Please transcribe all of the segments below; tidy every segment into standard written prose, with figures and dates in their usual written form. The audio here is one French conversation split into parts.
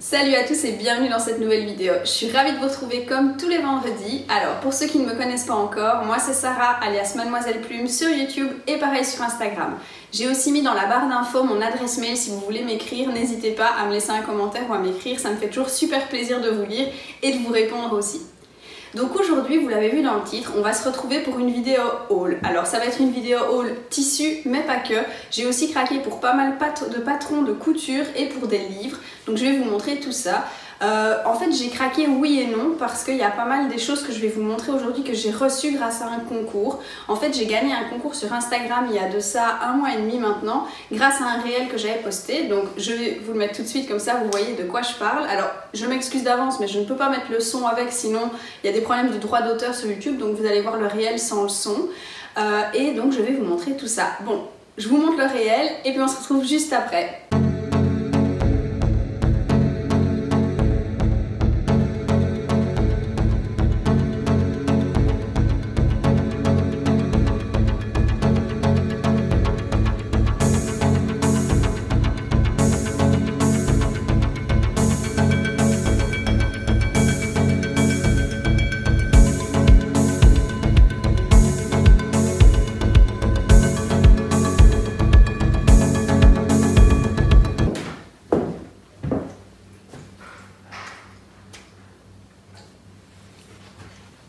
Salut à tous et bienvenue dans cette nouvelle vidéo. Je suis ravie de vous retrouver comme tous les vendredis. Alors pour ceux qui ne me connaissent pas encore, moi c'est Sarah alias Mademoiselle Plume sur YouTube et pareil sur Instagram. J'ai aussi mis dans la barre d'infos mon adresse mail si vous voulez m'écrire. N'hésitez pas à me laisser un commentaire ou à m'écrire, ça me fait toujours super plaisir de vous lire et de vous répondre aussi. Donc aujourd'hui, vous l'avez vu dans le titre, on va se retrouver pour une vidéo haul. Alors ça va être une vidéo haul tissu, mais pas que. J'ai aussi craqué pour pas mal de patrons de couture et pour des livres. Donc je vais vous montrer tout ça. En fait j'ai craqué oui et non parce qu'il y a pas mal des choses que je vais vous montrer aujourd'hui que j'ai reçues grâce à un concours. En fait j'ai gagné un concours sur Instagram il y a de ça 1 mois et demi maintenant grâce à un réel que j'avais posté. Donc je vais vous le mettre tout de suite comme ça vous voyez de quoi je parle. Alors je m'excuse d'avance mais je ne peux pas mettre le son avec sinon il y a des problèmes de droit d'auteur sur YouTube donc vous allez voir le réel sans le son. Et donc je vais vous montrer tout ça. Bon, je vous montre le réel et puis on se retrouve juste après.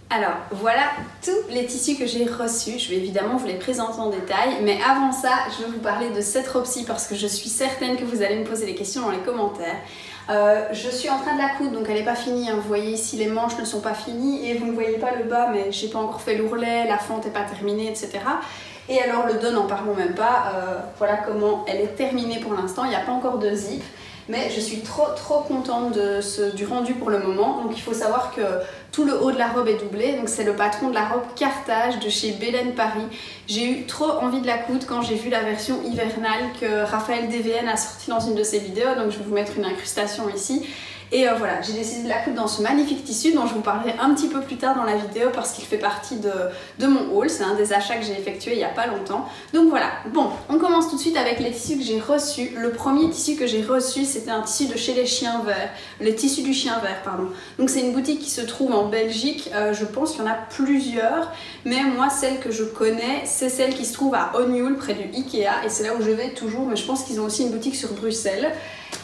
Alors voilà tous les tissus que j'ai reçus, je vais évidemment vous les présenter en détail, mais avant ça je vais vous parler de cette robe-ci parce que je suis certaine que vous allez me poser des questions dans les commentaires. Je suis en train de la coudre donc elle n'est pas finie, hein. Vous voyez ici les manches ne sont pas finies et vous ne voyez pas le bas mais j'ai pas encore fait l'ourlet, la fente n'est pas terminée etc. Et alors le dos n'en parlons même pas, voilà comment elle est terminée pour l'instant, il n'y a pas encore de zip. Mais je suis trop contente du rendu pour le moment. Donc il faut savoir que tout le haut de la robe est doublé. Donc c'est le patron de la robe Carthage de chez Belen Paris. J'ai eu trop envie de la coudre quand j'ai vu la version hivernale que Raphaël DVN a sortie dans une de ses vidéos. Donc je vais vous mettre une incrustation ici. Et voilà, j'ai décidé de la coudre dans ce magnifique tissu dont je vous parlerai un petit peu plus tard dans la vidéo parce qu'il fait partie de mon haul. C'est un des achats que j'ai effectué il n'y a pas longtemps. Donc voilà, bon, on commence tout de suite avec les tissus que j'ai reçus. Le premier tissu que j'ai reçu, c'était un tissu de chez les Chiens Verts. Le tissu du Chien Vert, pardon. Donc c'est une boutique qui se trouve en Belgique. Je pense qu'il y en a plusieurs. Mais moi, celle que je connais, c'est celle qui se trouve à Onioul, près du Ikea. Et c'est là où je vais toujours. Mais je pense qu'ils ont aussi une boutique sur Bruxelles.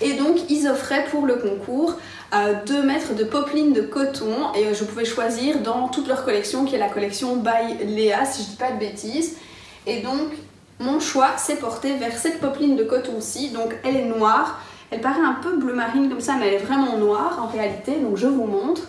Et donc ils offraient pour le concours 2 mètres de popeline de coton et je pouvais choisir dans toute leur collection qui est la collection by Léa si je dis pas de bêtises. Et donc mon choix s'est porté vers cette popeline de coton-ci. Donc elle est noire, elle paraît un peu bleu marine comme ça mais elle est vraiment noire en réalité donc je vous montre.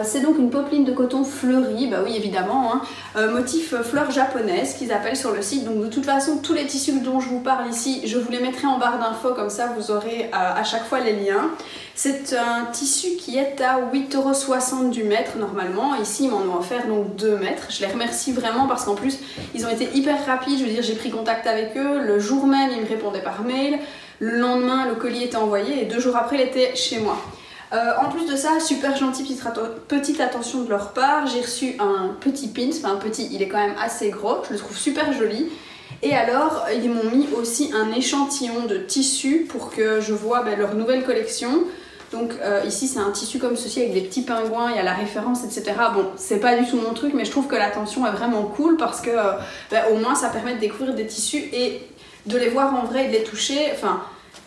C'est donc une popeline de coton fleurie, bah oui évidemment, hein, motif fleurs japonaises qu'ils appellent sur le site. Donc de toute façon tous les tissus dont je vous parle ici, je vous les mettrai en barre d'infos comme ça vous aurez à chaque fois les liens. C'est un tissu qui est à 8,60 € du mètre normalement, ici ils m'en ont offert donc 2 mètres. Je les remercie vraiment parce qu'en plus ils ont été hyper rapides, je veux dire j'ai pris contact avec eux, le jour même ils me répondaient par mail, le lendemain le colis était envoyé et 2 jours après il était chez moi. En plus de ça, super gentil, petite attention de leur part, j'ai reçu un petit pins, enfin un petit, il est quand même assez gros, je le trouve super joli. Et alors, ils m'ont mis aussi un échantillon de tissu pour que je vois leur nouvelle collection. Donc ici c'est un tissu comme ceci avec des petits pingouins, il y a la référence etc. Bon, c'est pas du tout mon truc mais je trouve que l'attention est vraiment cool parce que au moins ça permet de découvrir des tissus et de les voir en vrai et de les toucher. Enfin,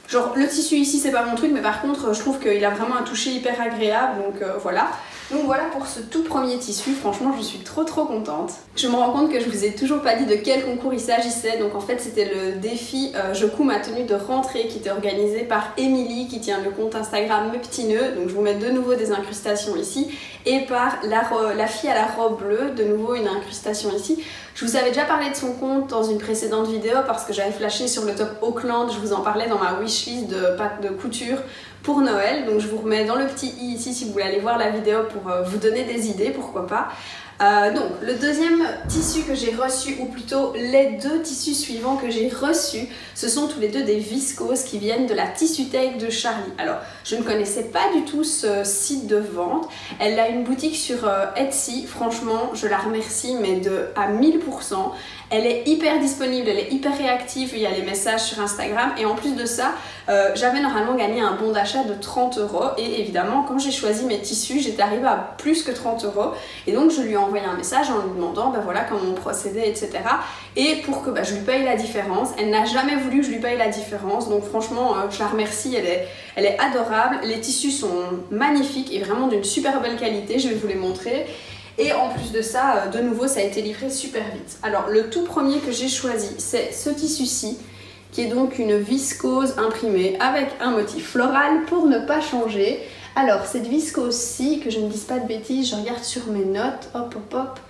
genre le tissu ici c'est pas mon truc mais par contre je trouve qu'il a vraiment un toucher hyper agréable donc voilà. Donc voilà pour ce tout premier tissu, franchement je suis trop contente. Je me rends compte que je vous ai toujours pas dit de quel concours il s'agissait, donc en fait c'était le défi Je couds ma tenue de rentrée qui était organisé par Émilie qui tient le compte Instagram Mes Petits Nœuds, donc je vous mets de nouveau des incrustations ici, et par la fille à la robe bleue, de nouveau une incrustation ici. Je vous avais déjà parlé de son compte dans une précédente vidéo parce que j'avais flashé sur le top Auckland, je vous en parlais dans ma wishlist de pâtes de couture pour Noël, donc je vous remets dans le petit i ici si vous voulez aller voir la vidéo pour vous donner des idées, pourquoi pas. Donc le deuxième tissu que j'ai reçu, ou plutôt les 2 tissus suivants que j'ai reçus, ce sont tous les 2 des viscoses qui viennent de la Tissutech de Charlie. Alors je ne connaissais pas du tout ce site de vente, elle a une boutique sur Etsy, franchement je la remercie mais à 1000%. Elle est hyper disponible, elle est hyper réactive, il y a les messages sur Instagram et en plus de ça, j'avais normalement gagné un bon d'achat de 30 € et évidemment quand j'ai choisi mes tissus j'étais arrivée à plus que 30 € et donc je lui ai envoyé un message en lui demandant voilà comment on procédait, etc. Et pour que je lui paye la différence. Elle n'a jamais voulu que je lui paye la différence, donc franchement je la remercie, elle est adorable. Les tissus sont magnifiques et vraiment d'une super belle qualité, je vais vous les montrer. Et en plus de ça, de nouveau, ça a été livré super vite. Alors, le tout premier que j'ai choisi, c'est ce tissu-ci, qui est donc une viscose imprimée avec un motif floral pour ne pas changer. Alors, cette viscose-ci, que je ne dise pas de bêtises, je regarde sur mes notes, hop, hop, hop.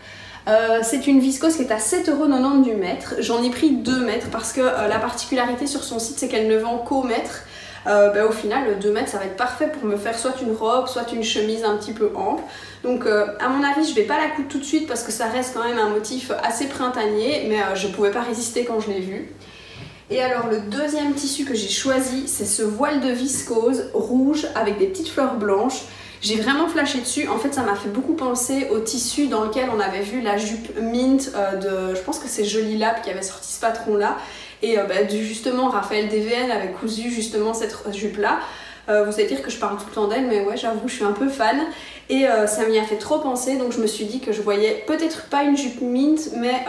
C'est une viscose qui est à 7,90 € du mètre. J'en ai pris 2 mètres parce que la particularité sur son site, c'est qu'elle ne vend qu'au mètre. Au final, 2 mètres, ça va être parfait pour me faire soit une robe, soit une chemise un petit peu ample. Donc à mon avis, je vais pas la coudre tout de suite parce que ça reste quand même un motif assez printanier, mais je pouvais pas résister quand je l'ai vu. Et alors le deuxième tissu que j'ai choisi, c'est ce voile de viscose rouge avec des petites fleurs blanches. J'ai vraiment flashé dessus, en fait ça m'a fait beaucoup penser au tissu dans lequel on avait vu la jupe mint je pense que c'est Jolie Lab qui avait sorti ce patron là. Et justement Raphaël DVN avait cousu justement cette jupe là. Vous allez dire que je parle tout le temps d'elle, mais ouais, j'avoue, je suis un peu fan. Et ça m'y a fait trop penser, donc je me suis dit que je voyais peut-être pas une jupe mint, mais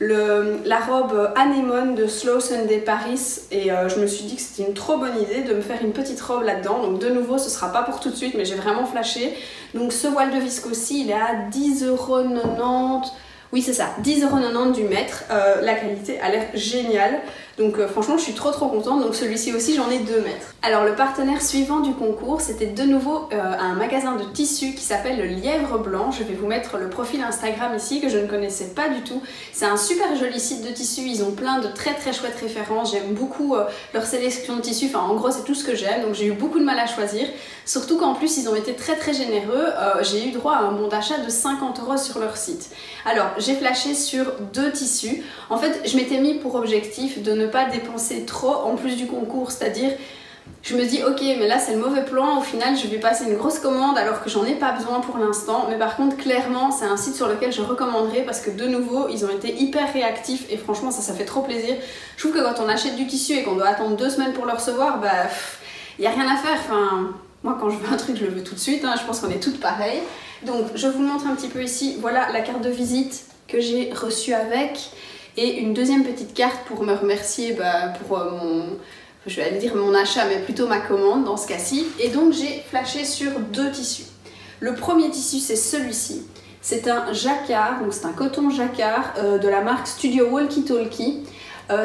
la robe Anémone de Slow Sunday Paris. Et je me suis dit que c'était une trop bonne idée de me faire une petite robe là-dedans. Donc de nouveau, ce sera pas pour tout de suite, mais j'ai vraiment flashé. Donc ce voile de viscose, il est à 10,90 €. Oui, c'est ça, 10,90 € du mètre. La qualité a l'air géniale. Donc franchement, je suis trop contente. Donc celui-ci aussi, j'en ai 2 mètres. Alors le partenaire suivant du concours, c'était de nouveau un magasin de tissus qui s'appelle le Lièvre Blanc. Je vais vous mettre le profil Instagram ici que je ne connaissais pas du tout. C'est un super joli site de tissus. Ils ont plein de très chouettes références. J'aime beaucoup leur sélection de tissus. Enfin, en gros, c'est tout ce que j'aime. Donc j'ai eu beaucoup de mal à choisir. Surtout qu'en plus, ils ont été très généreux. J'ai eu droit à un bon d'achat de 50 € sur leur site. Alors, j'ai flashé sur 2 tissus. En fait, je m'étais mis pour objectif de ne pas dépenser trop en plus du concours, c'est-à-dire je me dis ok, mais là c'est le mauvais plan, au final je vais passer une grosse commande alors que j'en ai pas besoin pour l'instant. Mais par contre, clairement, c'est un site sur lequel je recommanderais parce que de nouveau, ils ont été hyper réactifs et franchement ça fait trop plaisir. Je trouve que quand on achète du tissu et qu'on doit attendre 2 semaines pour le recevoir, y a rien à faire. Enfin, moi quand je veux un truc, je le veux tout de suite, hein. Je pense qu'on est toutes pareilles. Donc je vous le montre un petit peu ici. Voilà la carte de visite que j'ai reçue avec. Et une deuxième petite carte pour me remercier pour je vais aller dire mon achat, mais plutôt ma commande dans ce cas-ci. Et donc j'ai flashé sur 2 tissus. Le premier tissu, c'est celui-ci. C'est un jacquard, donc c'est un coton jacquard de la marque Studio Walkie Talkie.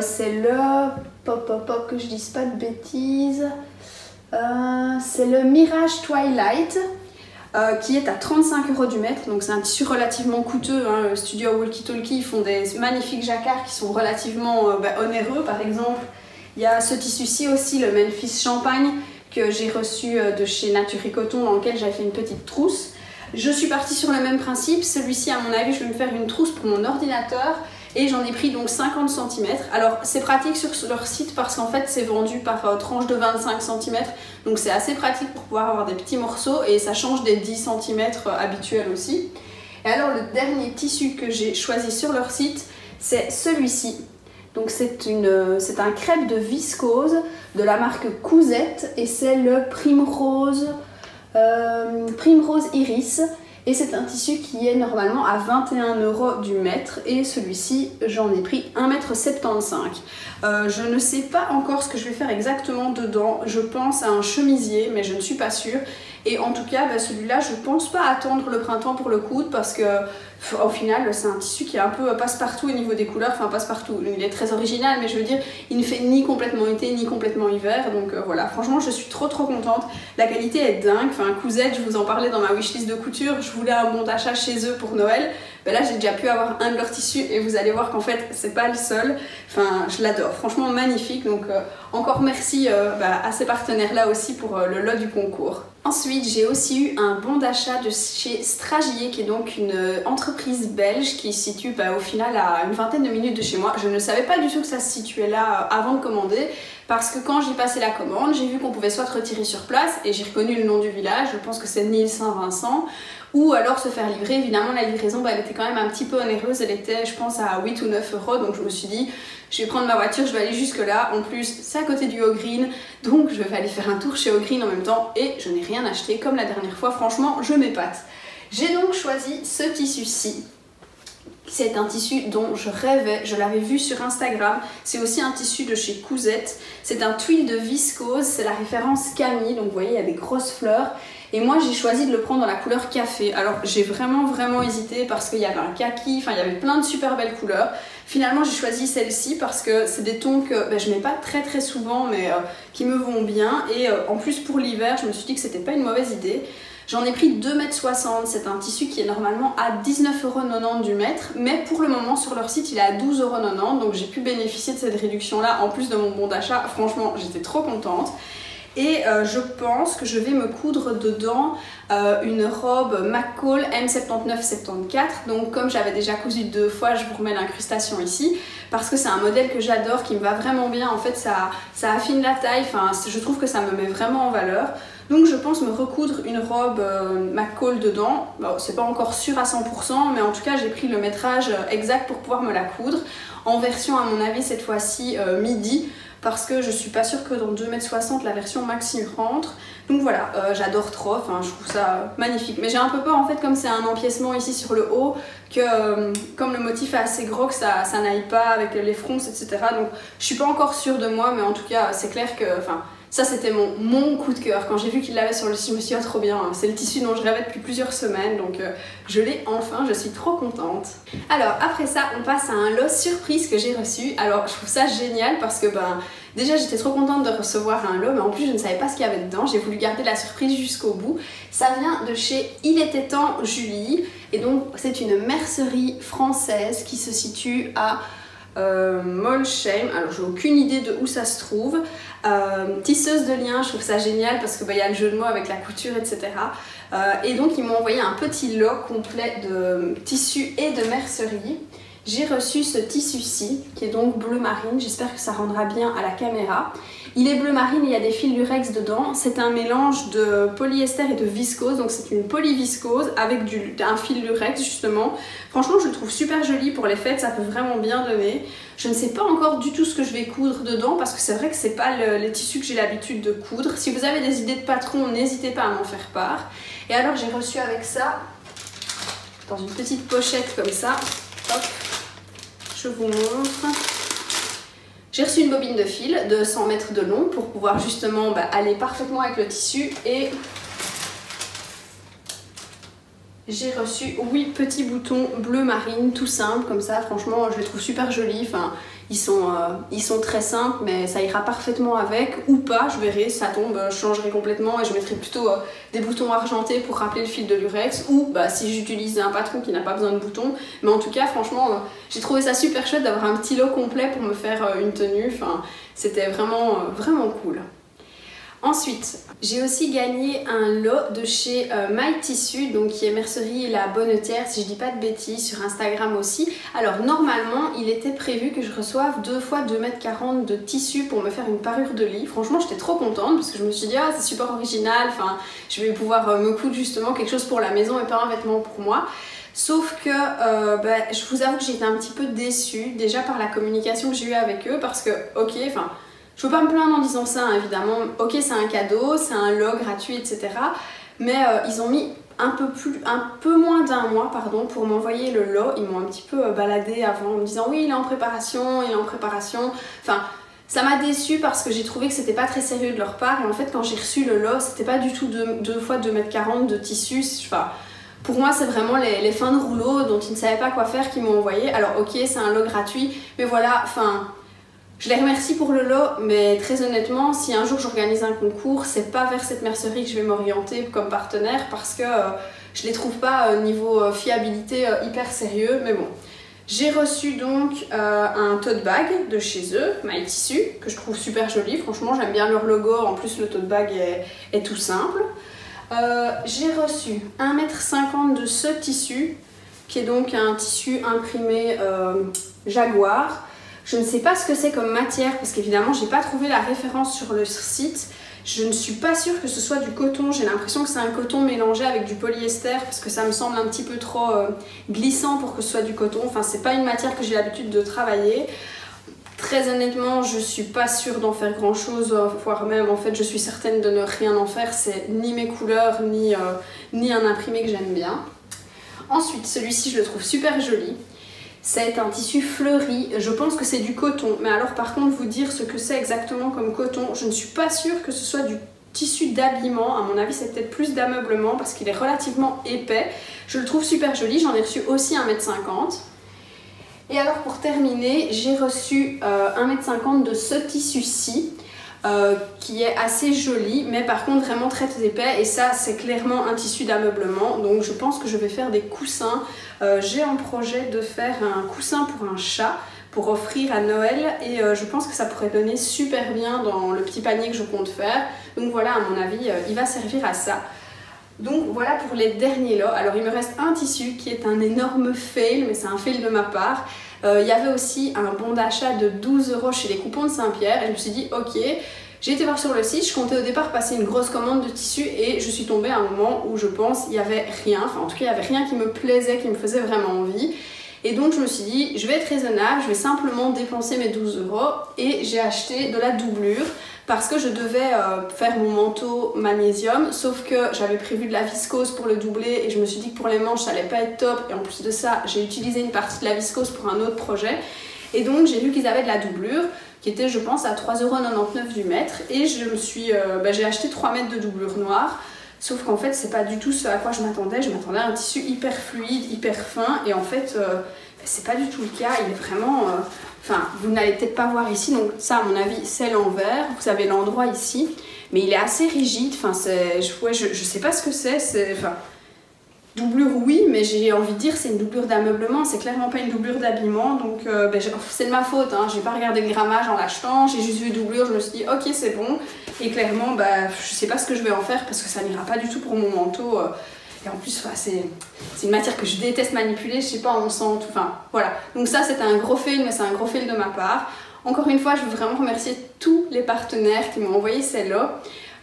C'est le... Pop, que je dise pas de bêtises. C'est le Mirage Twilight. Qui est à 35 € du mètre, donc c'est un tissu relativement coûteux, hein. Studio Walkie Talkie font des magnifiques jacquards qui sont relativement onéreux. Par exemple, il y a ce tissu-ci aussi, le Memphis Champagne, que j'ai reçu de chez Nature et Coton, dans lequel j'avais fait une petite trousse. Je suis partie sur le même principe. Celui-ci, à mon avis, je vais me faire une trousse pour mon ordinateur. Et j'en ai pris donc 50 cm. Alors c'est pratique sur leur site parce qu'en fait c'est vendu par tranche de 25 cm. Donc c'est assez pratique pour pouvoir avoir des petits morceaux et ça change des 10 cm habituels aussi. Et alors le dernier tissu que j'ai choisi sur leur site, c'est celui-ci. Donc c'est un crêpe de viscose de la marque Cousette et c'est le Primrose Iris. Et c'est un tissu qui est normalement à 21 € du mètre et celui-ci j'en ai pris 1,75 m. Je ne sais pas encore ce que je vais faire exactement dedans. Je pense à un chemisier mais je ne suis pas sûre. Et en tout cas celui-là je pense pas attendre le printemps pour le coudre parce que au final c'est un tissu qui est un peu passe-partout au niveau des couleurs. Enfin passe-partout, il est très original mais je veux dire il ne fait ni complètement été ni complètement hiver. Donc voilà, franchement je suis trop contente. La qualité est dingue. Enfin Cousette, je vous en parlais dans ma wishlist de couture. Je voulais un bon d'achat chez eux pour Noël. Là j'ai déjà pu avoir un de leurs tissus et vous allez voir qu'en fait c'est pas le seul. Enfin je l'adore, franchement magnifique. Donc encore merci à ces partenaires là aussi pour le lot du concours. Ensuite j'ai aussi eu un bon d'achat de chez Stragier qui est donc une entreprise belge qui se situe au final à une vingtaine de minutes de chez moi. Je ne savais pas du tout que ça se situait là avant de commander. parce que quand j'ai passé la commande, j'ai vu qu'on pouvait soit retirer sur place, et j'ai reconnu le nom du village, je pense que c'est Nîmes Saint-Vincent, ou alors se faire livrer. Évidemment, la livraison, bah, elle était quand même un petit peu onéreuse, elle était, je pense, à 8 ou 9 euros, donc je me suis dit, je vais prendre ma voiture, je vais aller jusque là. En plus, c'est à côté du O'Green, donc je vais aller faire un tour chez O'Green en même temps, et je n'ai rien acheté comme la dernière fois. Franchement, je m'épate. J'ai donc choisi ce tissu-ci. C'est un tissu dont je rêvais, je l'avais vu sur Instagram. C'est aussi un tissu de chez Cousette. C'est un twill de viscose, c'est la référence Camille, donc vous voyez, il y a des grosses fleurs. Et moi, j'ai choisi de le prendre dans la couleur café. Alors, j'ai vraiment hésité parce qu'il y avait un kaki, enfin, il y avait plein de super belles couleurs. Finalement, j'ai choisi celle-ci parce que c'est des tons que je mets pas très souvent, mais qui me vont bien. Et en plus, pour l'hiver, je me suis dit que c'était pas une mauvaise idée. J'en ai pris 2,60 m, c'est un tissu qui est normalement à 19,90 € du mètre, mais pour le moment sur leur site il est à 12,90 €, donc j'ai pu bénéficier de cette réduction là en plus de mon bon d'achat. Franchement, j'étais trop contente. Et je pense que je vais me coudre dedans une robe McCall M79-74. Donc comme j'avais déjà cousu 2 fois, je vous remets l'incrustation ici parce que c'est un modèle que j'adore, qui me va vraiment bien. En fait ça affine la taille, enfin, je trouve que ça me met vraiment en valeur. Donc je pense me recoudre une robe McCall dedans. Bon, c'est pas encore sûr à 100%, mais en tout cas j'ai pris le métrage exact pour pouvoir me la coudre. En version à mon avis cette fois-ci midi, parce que je suis pas sûre que dans 2,60 m la version maxi rentre. Donc voilà, j'adore trop, enfin je trouve ça magnifique. Mais j'ai un peu peur en fait, comme c'est un empiècement ici sur le haut, que comme le motif est assez gros, que ça n'aille pas avec les fronces, etc. Donc je suis pas encore sûre de moi, mais en tout cas c'est clair que, enfin, ça c'était mon coup de cœur. Quand j'ai vu qu'il l'avait sur le site, je me suis dit, oh, trop bien, c'est le tissu dont je rêvais depuis plusieurs semaines, donc je l'ai enfin, je suis trop contente. Alors après ça, on passe à un lot surprise que j'ai reçu. Alors je trouve ça génial parce que déjà j'étais trop contente de recevoir un lot, mais en plus je ne savais pas ce qu'il y avait dedans. J'ai voulu garder la surprise jusqu'au bout. Ça vient de chez Il était temps Julie, et donc c'est une mercerie française qui se situe à Molsheim. Alors j'ai aucune idée de où ça se trouve. Tisseuse de liens, je trouve ça génial parce que y a le jeu de mots avec la couture, etc. Et donc ils m'ont envoyé un petit lot complet de tissus et de mercerie. J'ai reçu ce tissu-ci qui est donc bleu marine, j'espère que ça rendra bien à la caméra. Il est bleu marine, il y a des fils lurex dedans. C'est un mélange de polyester et de viscose, donc c'est une polyviscose avec un fil lurex justement. Franchement, je le trouve super joli pour les fêtes, ça peut vraiment bien donner. Je ne sais pas encore du tout ce que je vais coudre dedans parce que c'est vrai que c'est pas les tissus que j'ai l'habitude de coudre. Si vous avez des idées de patrons, n'hésitez pas à m'en faire part. Et alors j'ai reçu avec ça, dans une petite pochette comme ça, hop, je vous montre. J'ai reçu une bobine de fil de 100 mètres de long pour pouvoir justement aller parfaitement avec le tissu, et j'ai reçu 8 petits boutons bleu marine tout simple comme ça. Franchement je les trouve super jolis, enfin, ils sont très simples mais ça ira parfaitement avec, ou pas, je verrai, ça tombe, je changerai complètement et je mettrai plutôt des boutons argentés pour rappeler le fil de lurex, ou si j'utilise un patron qui n'a pas besoin de boutons. Mais en tout cas franchement j'ai trouvé ça super chouette d'avoir un petit lot complet pour me faire une tenue, enfin, c'était vraiment cool. Ensuite, j'ai aussi gagné un lot de chez My Tissu, donc qui est mercerie La Bonnetière, si je dis pas de bêtises, sur Instagram aussi. Alors normalement, il était prévu que je reçoive 2 fois 2,40 m de tissu pour me faire une parure de lit. Franchement, j'étais trop contente parce que je me suis dit, ah, c'est super original, enfin, je vais pouvoir me coudre justement quelque chose pour la maison et pas un vêtement pour moi. Sauf que je vous avoue que j'ai été un petit peu déçue déjà par la communication que j'ai eue avec eux, parce que, ok, enfin, je peux pas me plaindre en disant ça, hein, évidemment. Ok, c'est un cadeau, c'est un lot gratuit, etc. Mais ils ont mis un peu moins d'un mois, pardon, pour m'envoyer le lot. Ils m'ont un petit peu baladé avant en me disant oui, il est en préparation, il est en préparation. Enfin, ça m'a déçue parce que j'ai trouvé que c'était pas très sérieux de leur part. Et en fait, quand j'ai reçu le lot, c'était pas du tout 2 fois 2,40 m de tissu. Enfin, pour moi, c'est vraiment les fins de rouleau dont ils ne savaient pas quoi faire qui m'ont envoyé. Alors ok, c'est un lot gratuit, mais voilà, enfin, je les remercie pour le lot, mais très honnêtement, si un jour j'organise un concours, c'est pas vers cette mercerie que je vais m'orienter comme partenaire, parce que je les trouve pas niveau fiabilité hyper sérieux. Mais bon, j'ai reçu donc un tote bag de chez eux, My Tissu, que je trouve super joli. Franchement, j'aime bien leur logo. En plus, le tote bag est tout simple. J'ai reçu 1,50 m de ce tissu, qui est donc un tissu imprimé Jaguar. Je ne sais pas ce que c'est comme matière parce qu'évidemment j'ai pas trouvé la référence sur le site. Je ne suis pas sûre que ce soit du coton, j'ai l'impression que c'est un coton mélangé avec du polyester parce que ça me semble un petit peu trop glissant pour que ce soit du coton. Enfin, c'est pas une matière que j'ai l'habitude de travailler. Très honnêtement, je suis pas sûre d'en faire grand chose, voire même en fait je suis certaine de ne rien en faire. C'est ni mes couleurs ni un imprimé que j'aime bien. Ensuite, celui-ci je le trouve super joli. C'est un tissu fleuri, je pense que c'est du coton, mais alors par contre vous dire ce que c'est exactement comme coton, je ne suis pas sûre que ce soit du tissu d'habillement, à mon avis c'est peut-être plus d'ameublement parce qu'il est relativement épais. Je le trouve super joli, j'en ai reçu aussi 1,50 m. Et alors pour terminer, j'ai reçu 1,50 m de ce tissu-ci. Qui est assez joli, mais par contre vraiment très épais, et ça c'est clairement un tissu d'ameublement, donc je pense que je vais faire des coussins. J'ai en projet de faire un coussin pour un chat pour offrir à Noël, et je pense que ça pourrait donner super bien dans le petit panier que je compte faire. Donc voilà, à mon avis il va servir à ça. Donc voilà pour les derniers lots. Alors il me reste un tissu qui est un énorme fail, mais c'est un fail de ma part. Il y avait aussi un bon d'achat de 12 € chez les coupons de Saint-Pierre et je me suis dit ok, j'ai été voir sur le site, je comptais au départ passer une grosse commande de tissu et je suis tombée à un moment où je pense il n'y avait rien, enfin en tout cas il n'y avait rien qui me plaisait, qui me faisait vraiment envie. Et donc je me suis dit je vais être raisonnable, je vais simplement dépenser mes 12 € et j'ai acheté de la doublure parce que je devais faire mon manteau magnésium, sauf que j'avais prévu de la viscose pour le doubler et je me suis dit que pour les manches ça allait pas être top, et en plus de ça j'ai utilisé une partie de la viscose pour un autre projet, et donc j'ai vu qu'ils avaient de la doublure qui était je pense à 3,99 € du mètre, et je me suis, j'ai acheté 3 mètres de doublure noire. Sauf qu'en fait c'est pas du tout ce à quoi je m'attendais à un tissu hyper fluide, hyper fin, et en fait c'est pas du tout le cas, il est vraiment... Enfin, vous n'allez peut-être pas voir ici, donc ça à mon avis c'est l'envers, vous avez l'endroit ici, mais il est assez rigide, enfin je sais pas ce que c'est, enfin, doublure oui, mais j'ai envie de dire c'est une doublure d'ameublement, c'est clairement pas une doublure d'habillement, donc c'est de ma faute, hein, j'ai pas regardé le grammage en l'achetant, j'ai juste vu doublure, je me suis dit ok c'est bon, et clairement je sais pas ce que je vais en faire parce que ça n'ira pas du tout pour mon manteau. Et en plus, c'est une matière que je déteste manipuler, je sais pas, on sent tout, enfin voilà. Donc ça c'était un gros fail, mais c'est un gros fail de ma part. Encore une fois, je veux vraiment remercier tous les partenaires qui m'ont envoyé ces lots.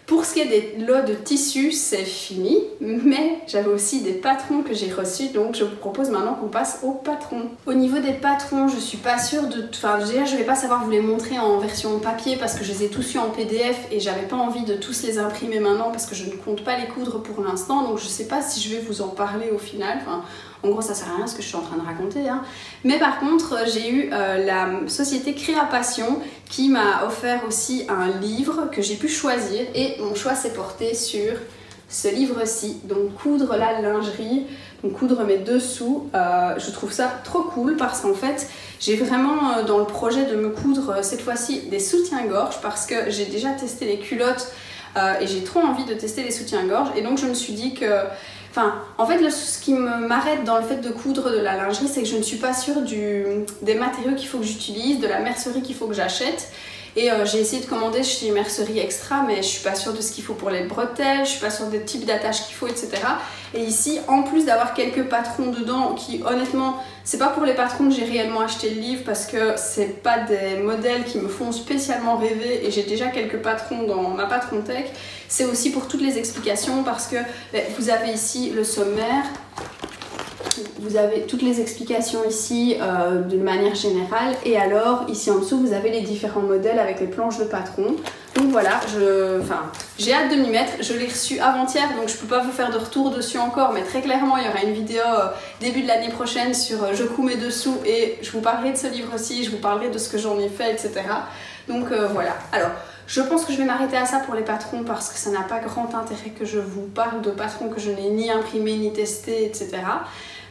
Pour ce qui est des lots de tissus, c'est fini, mais j'avais aussi des patrons que j'ai reçus, donc je vous propose maintenant qu'on passe aux patrons. Au niveau des patrons, je suis pas sûre de... Enfin, déjà, je vais pas savoir vous les montrer en version papier parce que je les ai tous eu en PDF et j'avais pas envie de tous les imprimer maintenant parce que je ne compte pas les coudre pour l'instant, donc je sais pas si je vais vous en parler au final. Enfin, en gros, ça sert à rien ce que je suis en train de raconter, hein. Mais par contre, j'ai eu la société Créapassion qui m'a offert aussi un livre que j'ai pu choisir, et mon choix s'est porté sur ce livre-ci, donc coudre la lingerie, donc coudre mes dessous. Je trouve ça trop cool parce qu'en fait, j'ai vraiment dans le projet de me coudre cette fois-ci des soutiens-gorge parce que j'ai déjà testé les culottes et j'ai trop envie de tester les soutiens-gorge, et donc je me suis dit que... Enfin, en fait, ce qui m'arrête dans le fait de coudre de la lingerie, c'est que je ne suis pas sûre des matériaux qu'il faut que j'utilise, de la mercerie qu'il faut que j'achète. Et j'ai essayé de commander chez Mercerie Extra, mais je suis pas sûre de ce qu'il faut pour les bretelles, je suis pas sûre des types d'attaches qu'il faut, etc. Et ici, en plus d'avoir quelques patrons dedans, qui honnêtement, c'est pas pour les patrons que j'ai réellement acheté le livre, parce que c'est pas des modèles qui me font spécialement rêver, et j'ai déjà quelques patrons dans ma Patrontech. C'est aussi pour toutes les explications, parce que vous avez ici le sommaire. Vous avez toutes les explications ici d'une manière générale, et alors ici en dessous vous avez les différents modèles avec les planches de patron. Donc voilà, j'ai hâte de m'y mettre. Je l'ai reçu avant-hier, donc je peux pas vous faire de retour dessus encore, mais très clairement il y aura une vidéo début de l'année prochaine sur je couds mes dessous, et je vous parlerai de ce livre aussi, je vous parlerai de ce que j'en ai fait, etc. Donc voilà. Alors je pense que je vais m'arrêter à ça pour les patrons parce que ça n'a pas grand intérêt que je vous parle de patrons que je n'ai ni imprimé ni testé, etc.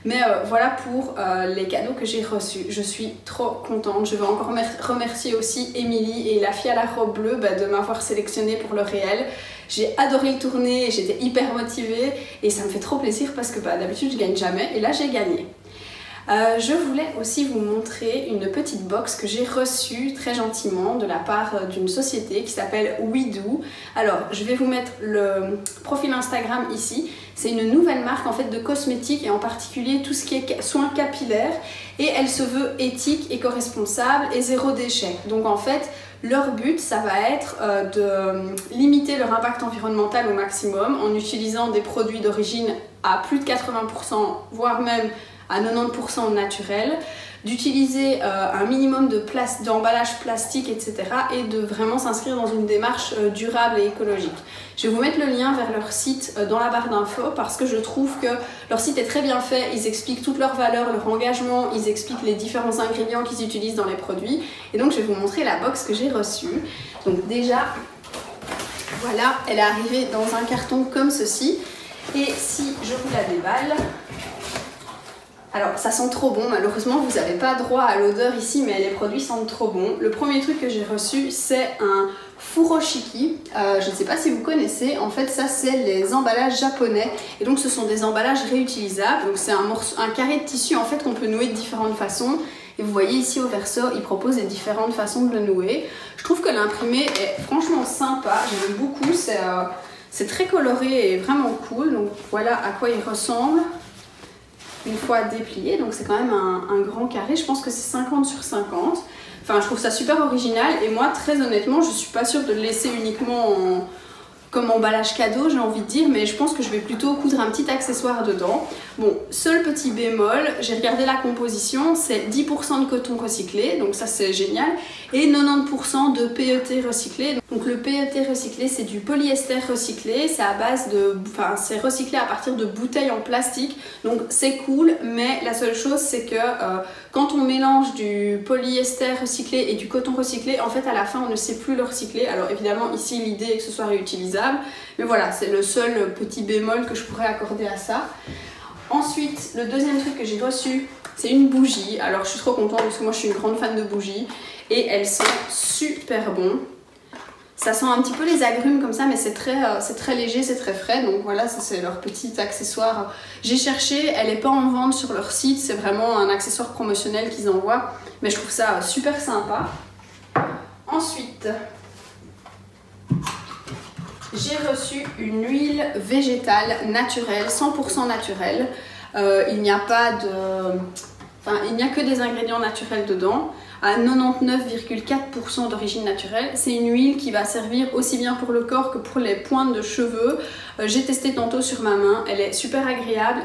Mais voilà pour les cadeaux que j'ai reçus. Je suis trop contente. Je veux encore remercier aussi Émilie et la fille à la robe bleue de m'avoir sélectionnée pour le réel. J'ai adoré le tourner, j'étais hyper motivée et ça me fait trop plaisir parce que d'habitude je gagne jamais, et là j'ai gagné. Je voulais aussi vous montrer une petite box que j'ai reçue très gentiment de la part d'une société qui s'appelle WeDo. Alors, je vais vous mettre le profil Instagram ici. C'est une nouvelle marque en fait de cosmétiques et en particulier tout ce qui est soins capillaires. Et elle se veut éthique, éco-responsable et zéro déchet. Donc en fait, leur but, ça va être de limiter leur impact environnemental au maximum en utilisant des produits d'origine à plus de 80%, voire même à 90% naturel, d'utiliser un minimum d'emballage plastique, etc. et de vraiment s'inscrire dans une démarche durable et écologique. Je vais vous mettre le lien vers leur site dans la barre d'infos parce que je trouve que leur site est très bien fait, ils expliquent toutes leurs valeurs, leur engagement, ils expliquent les différents ingrédients qu'ils utilisent dans les produits. Et donc je vais vous montrer la box que j'ai reçue. Donc déjà, voilà, elle est arrivée dans un carton comme ceci. Et si je vous la déballe, alors ça sent trop bon, malheureusement vous n'avez pas droit à l'odeur ici, mais les produits sentent trop bon. Le premier truc que j'ai reçu, c'est un furoshiki. Je ne sais pas si vous connaissez, en fait ça c'est les emballages japonais. Et donc ce sont des emballages réutilisables, donc c'est un carré de tissu en fait qu'on peut nouer de différentes façons. Et vous voyez ici au verso, il propose des différentes façons de le nouer. Je trouve que l'imprimé est franchement sympa, j'aime beaucoup, c'est très coloré et vraiment cool. Donc voilà à quoi il ressemble une fois déplié, donc c'est quand même un grand carré, je pense que c'est 50 sur 50. Enfin, je trouve ça super original et moi, très honnêtement, je suis pas sûre de le laisser uniquement comme emballage cadeau, j'ai envie de dire, mais je pense que je vais plutôt coudre un petit accessoire dedans. Bon, seul petit bémol, j'ai regardé la composition, c'est 10% de coton recyclé, donc ça c'est génial, et 90% de PET recyclé. Donc le PET recyclé, c'est du polyester recyclé, c'est à base de, enfin c'est recyclé à partir de bouteilles en plastique, donc c'est cool, mais la seule chose c'est que quand on mélange du polyester recyclé et du coton recyclé, en fait à la fin on ne sait plus le recycler. Alors évidemment ici l'idée est que ce soit réutilisable, mais voilà, c'est le seul petit bémol que je pourrais accorder à ça. Ensuite, le deuxième truc que j'ai reçu, c'est une bougie. Alors je suis trop contente parce que moi je suis une grande fan de bougies et elles sont super bonnes. Ça sent un petit peu les agrumes comme ça, mais c'est très léger, c'est très frais. Donc voilà, ça c'est leur petit accessoire. J'ai cherché, elle n'est pas en vente sur leur site, c'est vraiment un accessoire promotionnel qu'ils envoient. Mais je trouve ça super sympa. Ensuite, j'ai reçu une huile végétale naturelle, 100% naturelle. Il n'y a pas de... Enfin, il n'y a que des ingrédients naturels dedans, à 99,4% d'origine naturelle. C'est une huile qui va servir aussi bien pour le corps que pour les pointes de cheveux. J'ai testé tantôt sur ma main, elle est super agréable,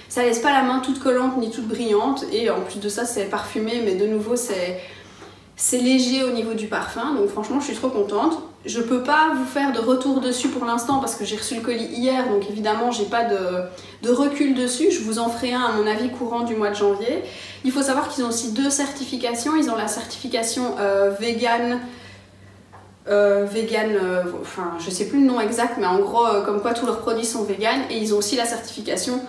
ça laisse pas la main toute collante ni toute brillante, et en plus de ça c'est parfumé, mais de nouveau c'est léger au niveau du parfum, donc franchement je suis trop contente. Je peux pas vous faire de retour dessus pour l'instant parce que j'ai reçu le colis hier, donc évidemment j'ai pas de recul dessus. Je vous en ferai un à mon avis courant du mois de janvier. Il faut savoir qu'ils ont aussi deux certifications. Ils ont la certification vegan, enfin je sais plus le nom exact, mais en gros comme quoi tous leurs produits sont vegan, et ils ont aussi la certification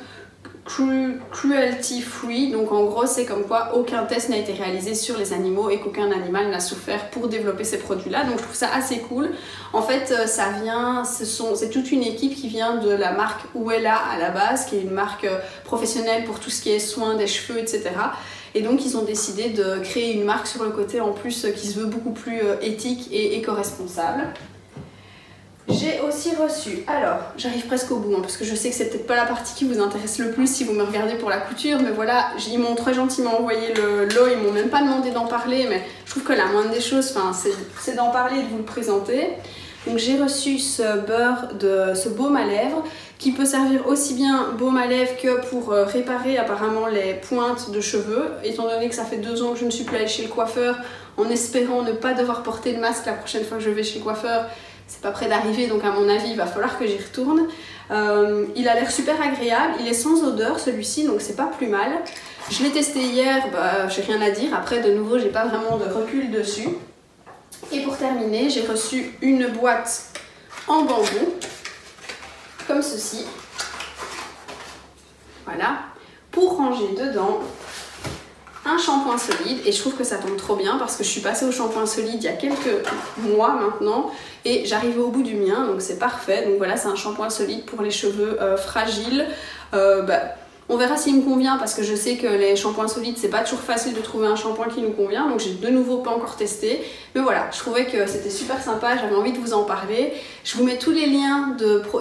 cruelty free, donc en gros c'est comme quoi aucun test n'a été réalisé sur les animaux et qu'aucun animal n'a souffert pour développer ces produits là, donc je trouve ça assez cool. En fait c'est toute une équipe qui vient de la marque Wella à la base, qui est une marque professionnelle pour tout ce qui est soins des cheveux, etc. Et donc ils ont décidé de créer une marque sur le côté en plus qui se veut beaucoup plus éthique et éco-responsable. J'ai aussi reçu, alors j'arrive presque au bout parce que je sais que c'est peut-être pas la partie qui vous intéresse le plus si vous me regardez pour la couture, mais voilà, ils m'ont très gentiment envoyé le lot, ils m'ont même pas demandé d'en parler, mais je trouve que la moindre des choses, c'est d'en parler et de vous le présenter. Donc j'ai reçu ce baume à lèvres qui peut servir aussi bien baume à lèvres que pour réparer apparemment les pointes de cheveux, étant donné que ça fait 2 ans que je ne suis plus allée chez le coiffeur, en espérant ne pas devoir porter de masque la prochaine fois que je vais chez le coiffeur. C'est pas près d'arriver, donc à mon avis il va falloir que j'y retourne. Il a l'air super agréable, il est sans odeur celui-ci, donc c'est pas plus mal. Je l'ai testé hier, j'ai rien à dire, après de nouveau j'ai pas vraiment de recul dessus. Et pour terminer, j'ai reçu une boîte en bambou, comme ceci. Voilà, pour ranger dedans un shampoing solide, et je trouve que ça tombe trop bien parce que je suis passée au shampoing solide il y a quelques mois maintenant et j'arrive au bout du mien, donc c'est parfait. Donc voilà, c'est un shampoing solide pour les cheveux fragiles. On On verra s'il me convient parce que je sais que les shampoings solides c'est pas toujours facile de trouver un shampoing qui nous convient, donc j'ai de nouveau pas encore testé. Mais voilà, je trouvais que c'était super sympa, j'avais envie de vous en parler. Je vous mets tous les liens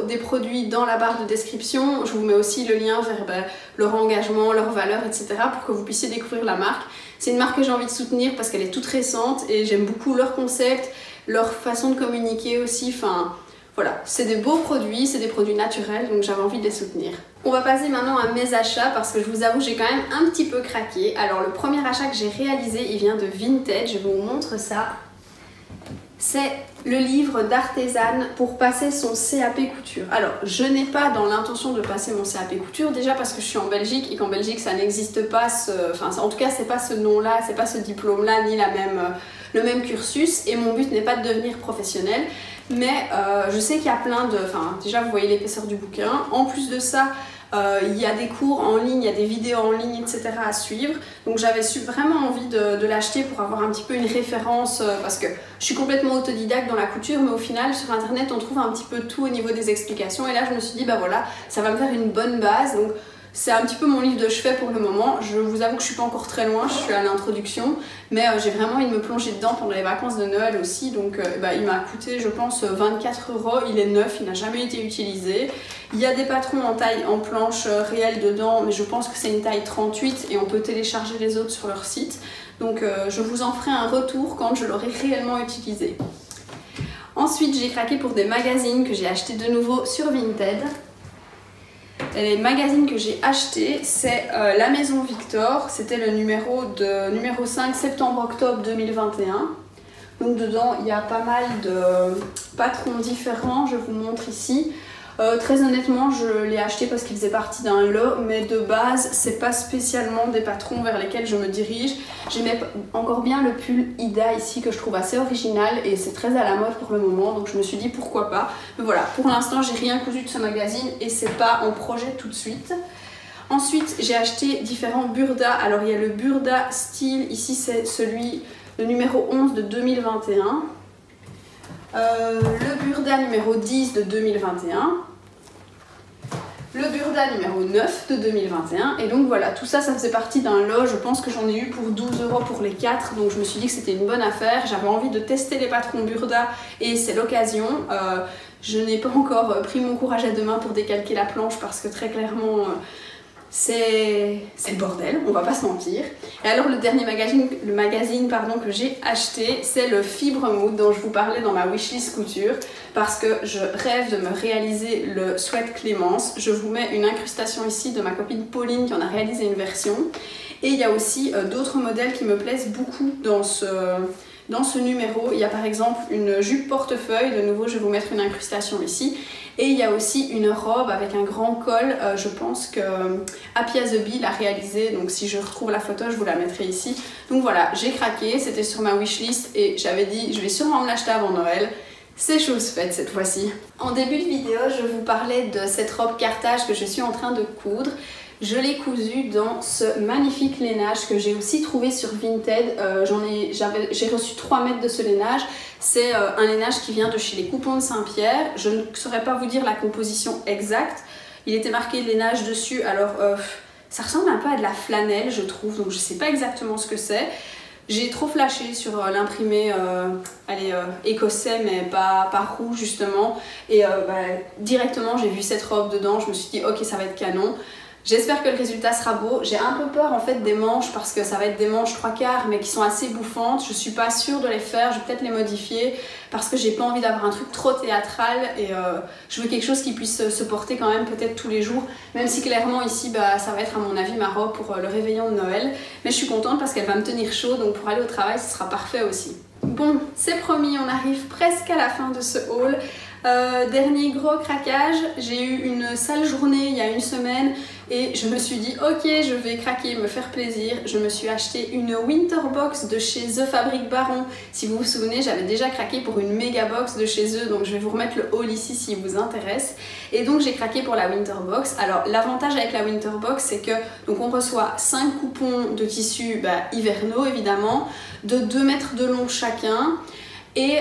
des produits dans la barre de description. Je vous mets aussi le lien vers leur engagement, leurs valeurs, etc. pour que vous puissiez découvrir la marque. C'est une marque que j'ai envie de soutenir parce qu'elle est toute récente et j'aime beaucoup leur concept, leur façon de communiquer aussi. Enfin, voilà, c'est des beaux produits, c'est des produits naturels, donc j'avais envie de les soutenir. On va passer maintenant à mes achats parce que je vous avoue, j'ai quand même un petit peu craqué. Alors le premier achat que j'ai réalisé, il vient de Vinted, je vous montre ça. C'est le livre d'artisane pour passer son CAP couture. Alors, je n'ai pas dans l'intention de passer mon CAP couture, déjà parce que je suis en Belgique et qu'en Belgique ça n'existe pas, en tout cas c'est pas ce nom-là, c'est pas ce diplôme-là, ni le même cursus, et mon but n'est pas de devenir professionnelle, mais je sais qu'il y a plein de... déjà vous voyez l'épaisseur du bouquin, en plus de ça, il y a des cours en ligne, il y a des vidéos en ligne, etc. à suivre. Donc j'avais vraiment envie de l'acheter pour avoir un petit peu une référence parce que je suis complètement autodidacte dans la couture, mais au final sur internet on trouve un petit peu tout au niveau des explications. Et là je me suis dit bah voilà, ça va me faire une bonne base. Donc c'est un petit peu mon livre de chevet pour le moment. Je vous avoue que je suis pas encore très loin, je suis à l'introduction, mais j'ai vraiment envie de me plonger dedans pendant les vacances de Noël aussi. Donc il m'a coûté je pense 24 €, il est neuf, il n'a jamais été utilisé. Il y a des patrons en taille en planche réelle dedans, mais je pense que c'est une taille 38 et on peut télécharger les autres sur leur site. Donc je vous en ferai un retour quand je l'aurai réellement utilisé. Ensuite j'ai craqué pour des magazines que j'ai achetés de nouveau sur Vinted. Les magazines que j'ai achetés, c'est La Maison Victor, c'était le numéro 5 septembre-octobre 2021. Donc dedans il y a pas mal de patrons différents, je vous montre ici. Très honnêtement, je l'ai acheté parce qu'il faisait partie d'un lot, mais de base, c'est pas spécialement des patrons vers lesquels je me dirige. J'aimais encore bien le pull Ida ici que je trouve assez original et c'est très à la mode pour le moment, donc je me suis dit pourquoi pas. Mais voilà, pour l'instant, j'ai rien cousu de ce magazine et c'est pas en projet tout de suite. Ensuite, j'ai acheté différents burdas. Alors, il y a le burda style, ici c'est le numéro 11 de 2021. Le burda numéro 10 de 2021. Le burda numéro 9 de 2021 et donc voilà, tout ça, ça faisait partie d'un lot. Je pense que j'en ai eu pour 12 € pour les 4, donc je me suis dit que c'était une bonne affaire. J'avais envie de tester les patrons burda et c'est l'occasion. Je n'ai pas encore pris mon courage à deux mains pour décalquer la planche parce que très clairement c'est le bordel, on va pas se mentir. Et alors le dernier magazine que j'ai acheté, c'est le Fibre Mood dont je vous parlais dans ma wishlist couture parce que je rêve de me réaliser le sweat Clémence. Je vous mets une incrustation ici de ma copine Pauline qui en a réalisé une version. Et il y a aussi d'autres modèles qui me plaisent beaucoup dans ce numéro. Il y a par exemple une jupe portefeuille, de nouveau je vais vous mettre une incrustation ici. Et il y a aussi une robe avec un grand col, je pense que Happy as a Bee l'a réalisé, donc si je retrouve la photo je vous la mettrai ici. Donc voilà, j'ai craqué, c'était sur ma wishlist et j'avais dit je vais sûrement me l'acheter avant Noël. C'est chose faite cette fois-ci. En début de vidéo, je vous parlais de cette robe cartage que je suis en train de coudre. Je l'ai cousue dans ce magnifique lainage que j'ai aussi trouvé sur Vinted. J'ai reçu 3 mètres de ce lainage. C'est un lainage qui vient de chez les Coupons de Saint-Pierre. Je ne saurais pas vous dire la composition exacte. Il était marqué lainage dessus. Alors ça ressemble un peu à de la flanelle je trouve. Donc je ne sais pas exactement ce que c'est. J'ai trop flashé sur l'imprimé écossais mais pas rouge justement. Et directement j'ai vu cette robe dedans. Je me suis dit ok ça va être canon. J'espère que le résultat sera beau. J'ai un peu peur en fait des manches parce que ça va être des manches 3/4 mais qui sont assez bouffantes. Je suis pas sûre de les faire, je vais peut-être les modifier parce que j'ai pas envie d'avoir un truc trop théâtral et je veux quelque chose qui puisse se porter quand même peut-être tous les jours. Même si clairement ici ça va être à mon avis ma robe pour le réveillon de Noël. Mais je suis contente parce qu'elle va me tenir chaud donc pour aller au travail ce sera parfait aussi. Bon, c'est promis, on arrive presque à la fin de ce haul. Dernier gros craquage, j'ai eu une sale journée il y a une semaine et je me suis dit ok je vais craquer, me faire plaisir. Je me suis acheté une winter box de chez The Fabric Baron. Si vous vous souvenez j'avais déjà craqué pour une méga box de chez eux, donc je vais vous remettre le haul ici si vous intéresse. Et donc j'ai craqué pour la winter box. Alors l'avantage avec la winter box c'est que donc on reçoit 5 coupons de tissu hivernaux évidemment, de 2 mètres de long chacun. Et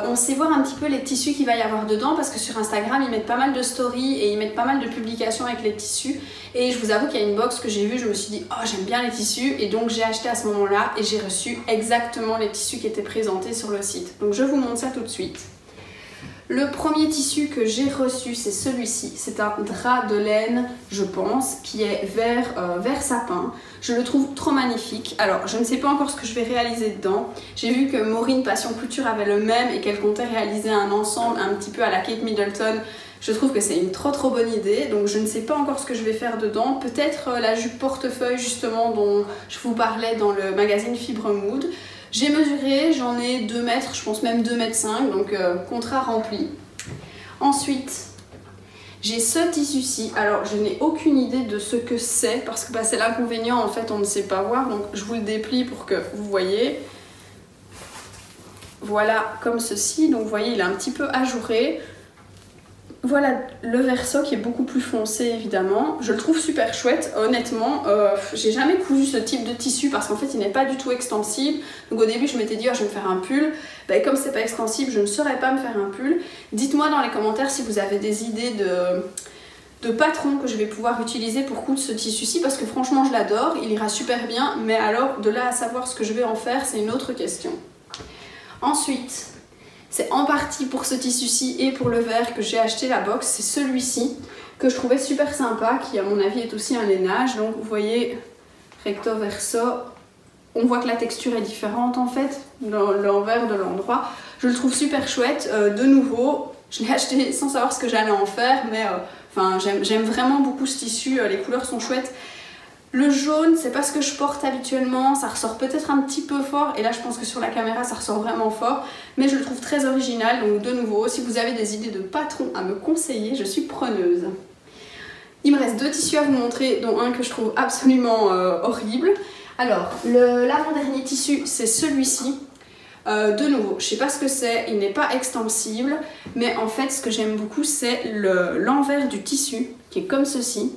on sait voir un petit peu les tissus qu'il va y avoir dedans parce que sur Instagram ils mettent pas mal de stories et ils mettent pas mal de publications avec les tissus. Et je vous avoue qu'il y a une box que j'ai vue, je me suis dit oh j'aime bien les tissus, et donc j'ai acheté à ce moment là et j'ai reçu exactement les tissus qui étaient présentés sur le site. Donc je vous montre ça tout de suite. Le premier tissu que j'ai reçu, c'est celui-ci. C'est un drap de laine, je pense, qui est vert sapin. Je le trouve trop magnifique. Alors, je ne sais pas encore ce que je vais réaliser dedans. J'ai vu que Maureen Passion Couture avait le même et qu'elle comptait réaliser un ensemble un petit peu à la Kate Middleton. Je trouve que c'est une trop bonne idée. Donc, je ne sais pas encore ce que je vais faire dedans. Peut-être la jupe portefeuille, justement, dont je vous parlais dans le magazine Fibre Mood. J'ai mesuré, j'en ai 2 mètres, je pense même 2,5 mètres, donc contrat rempli. Ensuite, j'ai ce tissu-ci. Alors, je n'ai aucune idée de ce que c'est, parce que bah, c'est l'inconvénient, en fait, on ne sait pas voir. Donc, je vous le déplie pour que vous voyez. Voilà, comme ceci. Donc, vous voyez, il est un petit peu ajouré. Voilà le verso qui est beaucoup plus foncé évidemment. Je le trouve super chouette, honnêtement. J'ai jamais cousu ce type de tissu parce qu'en fait il n'est pas du tout extensible. Donc au début je m'étais dit oh, je vais me faire un pull. Ben, comme c'est pas extensible, je ne saurais pas me faire un pull. Dites-moi dans les commentaires si vous avez des idées de patrons que je vais pouvoir utiliser pour coudre ce tissu-ci parce que franchement je l'adore, il ira super bien. Mais alors de là à savoir ce que je vais en faire, c'est une autre question. Ensuite, c'est en partie pour ce tissu-ci et pour le vert que j'ai acheté la box. C'est celui-ci que je trouvais super sympa, qui à mon avis est aussi un lainage. Donc vous voyez, recto verso, on voit que la texture est différente en fait, l'envers de l'endroit. Je le trouve super chouette. De nouveau, je l'ai acheté sans savoir ce que j'allais en faire, mais enfin, j'aime vraiment beaucoup ce tissu, les couleurs sont chouettes. Le jaune, c'est pas ce que je porte habituellement, ça ressort peut-être un petit peu fort, et là je pense que sur la caméra ça ressort vraiment fort, mais je le trouve très original, donc de nouveau, si vous avez des idées de patrons à me conseiller, je suis preneuse. Il me reste 2 tissus à vous montrer, dont un que je trouve absolument horrible. Alors, l'avant-dernier tissu, c'est celui-ci. De nouveau, je sais pas ce que c'est, il n'est pas extensible, mais en fait ce que j'aime beaucoup c'est l'envers du tissu, qui est comme ceci.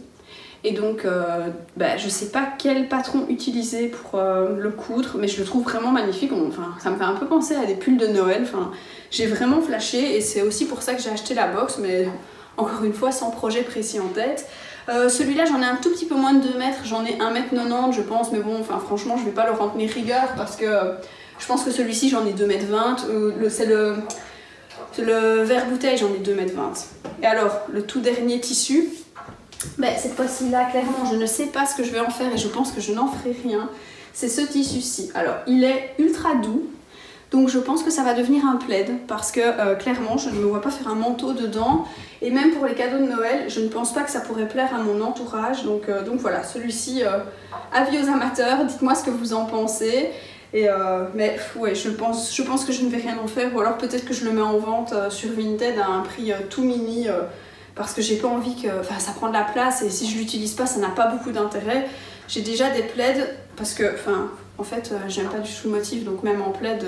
Et donc, je sais pas quel patron utiliser pour le coudre, mais je le trouve vraiment magnifique. Enfin, ça me fait un peu penser à des pulls de Noël. Enfin, j'ai vraiment flashé et c'est aussi pour ça que j'ai acheté la box, mais encore une fois, sans projet précis en tête. Celui-là, j'en ai un tout petit peu moins de 2 mètres, j'en ai 1,90 m je pense, mais bon, enfin, franchement, je vais pas leur en tenir rigueur parce que je pense que celui-ci, j'en ai 2,20 m. C'est le vert bouteille, j'en ai 2,20 m. Et alors, le tout dernier tissu. Ben, cette fois-ci là, clairement, je ne sais pas ce que je vais en faire et je pense que je n'en ferai rien. C'est ce tissu-ci. Alors, il est ultra doux, donc je pense que ça va devenir un plaid parce que clairement, je ne me vois pas faire un manteau dedans. Et même pour les cadeaux de Noël, je ne pense pas que ça pourrait plaire à mon entourage. Donc voilà, celui-ci, avis aux amateurs, dites-moi ce que vous en pensez. Et mais ouais, je pense que je ne vais rien en faire, ou alors peut-être que je le mets en vente sur Vinted à un prix tout mini. Parce que j'ai pas envie que... Enfin, ça prend de la place et si je l'utilise pas, ça n'a pas beaucoup d'intérêt. J'ai déjà des plaids parce que... Enfin, en fait, j'aime pas du tout le motif, donc même en plaid,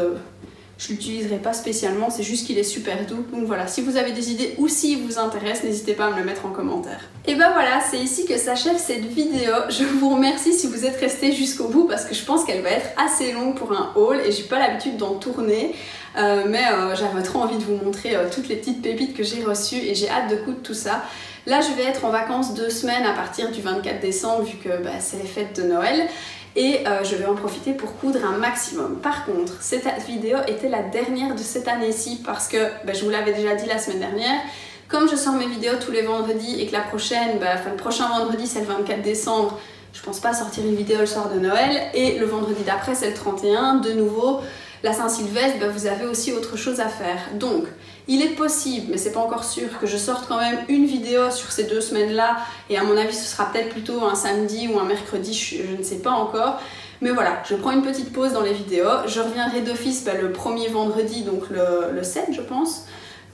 je l'utiliserai pas spécialement. C'est juste qu'il est super doux. Donc voilà, si vous avez des idées ou s'il vous intéresse, n'hésitez pas à me le mettre en commentaire. Et ben voilà, c'est ici que s'achève cette vidéo. Je vous remercie si vous êtes restés jusqu'au bout parce que je pense qu'elle va être assez longue pour un haul et j'ai pas l'habitude d'en tourner. Mais j'avais trop envie de vous montrer toutes les petites pépites que j'ai reçues et j'ai hâte de coudre tout ça. Là je vais être en vacances 2 semaines à partir du 24 décembre vu que c'est les fêtes de Noël et je vais en profiter pour coudre un maximum. Par contre, cette vidéo était la dernière de cette année-ci parce que je vous l'avais déjà dit la semaine dernière. Comme je sors mes vidéos tous les vendredis et que la prochaine, le prochain vendredi c'est le 24 décembre, je pense pas sortir une vidéo le soir de Noël et le vendredi d'après c'est le 31, de nouveau. La Saint-Sylvestre, vous avez aussi autre chose à faire. Donc, il est possible, mais c'est pas encore sûr, que je sorte quand même une vidéo sur ces 2 semaines-là. Et à mon avis, ce sera peut-être plutôt un samedi ou un mercredi, je ne sais pas encore. Mais voilà, je prends une petite pause dans les vidéos. Je reviendrai d'office le premier vendredi, donc le 7, je pense.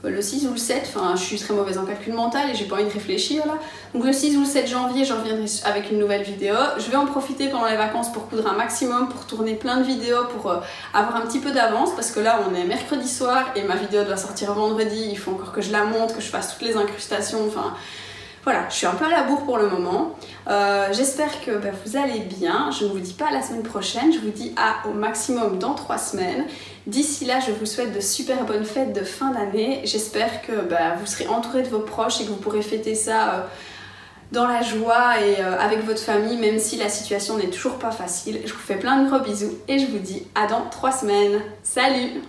Le 6 ou le 7, enfin je suis très mauvaise en calcul mental et j'ai pas envie de réfléchir là. Donc le 6 ou le 7 janvier, je reviendrai avec une nouvelle vidéo. Je vais en profiter pendant les vacances pour coudre un maximum, pour tourner plein de vidéos, pour avoir un petit peu d'avance parce que là on est mercredi soir et ma vidéo doit sortir vendredi. Il faut encore que je la monte, que je fasse toutes les incrustations, enfin Voilà, je suis un peu à la bourre pour le moment. J'espère que vous allez bien. Je ne vous dis pas à la semaine prochaine, je vous dis au maximum dans 3 semaines. D'ici là, je vous souhaite de super bonnes fêtes de fin d'année. J'espère que vous serez entourés de vos proches et que vous pourrez fêter ça dans la joie et avec votre famille, même si la situation n'est toujours pas facile. Je vous fais plein de gros bisous et je vous dis à dans 3 semaines. Salut!